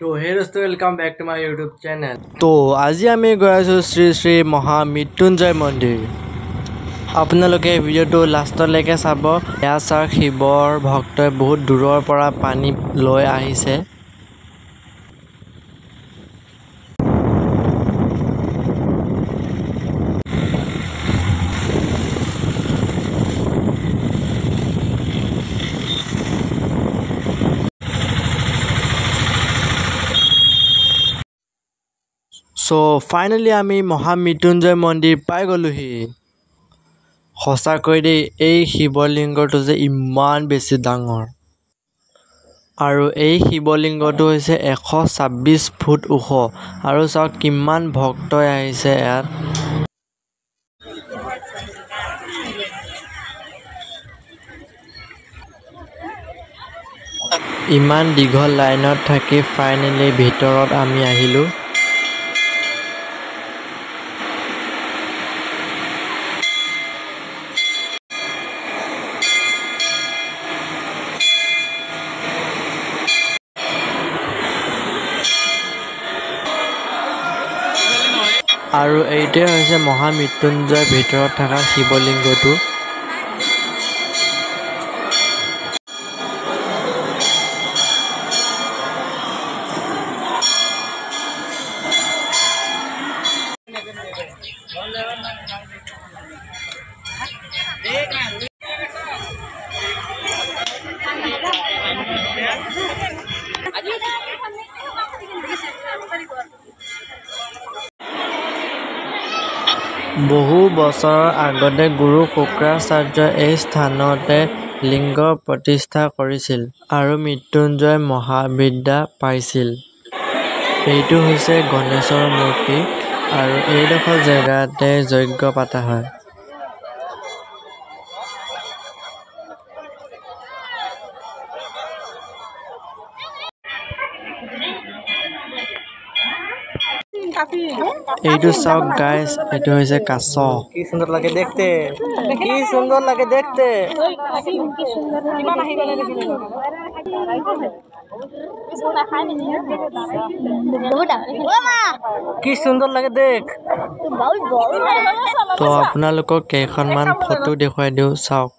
তো হে দোস্ত welcome back to my YouTube channel. তো আজি আমি গৈ আছোঁ শ্ৰী শ্ৰী মহামৃত্যুঞ্জয় মন্দিৰ। আপোনালোকে ভিডিঅ'টো লাষ্টলৈকে চাব। এয়া চাওক, শিৱৰ ভক্তই বহুত দূৰৰ পৰা পানী লৈ আহিছে। চ' ফাইনেলি আমি মহামৃত্যুঞ্জয় মন্দিৰ পাই গ'লোহি। সঁচাকৈ দেই, এই শিৱলিংগটো যে ইমান বেছি ডাঙৰ, আৰু এই শিৱলিংগটো হৈছে 126 ফুট ওখ। আৰু চাওক কিমান ভক্তই আহিছে ইয়াত। ইমান দীঘল লাইনত থাকি ফাইনেলি ভিতৰত আমি আহিলোঁ। আৰু এইটোৱে হৈছে মহামৃত্যুঞ্জয়ৰ ভিতৰত থকা শিৱলিংগটো। বহু বছৰৰ আগতে গুৰু শুক্ৰাচাৰ্যই এই স্থানতে লিংগ প্ৰতিষ্ঠা কৰিছিল আৰু মৃত্যুঞ্জয় মহাবিদ্যা পাইছিল। এইটো হৈছে গণেশৰ মূৰ্তি আৰু এইডোখৰ জেগাতে যজ্ঞ পতা হয়। এইটো চাওক গাইস, এইটো হৈছে কাছ। কি সুন্দর লাগে দেখতে, কি সুন্দর লাগে দেখতে। কি সুন্দর লাগে দেখ। তো আপোনালোকক কেইখনমান ফটো দেখুৱাই দিওঁ, চাওক।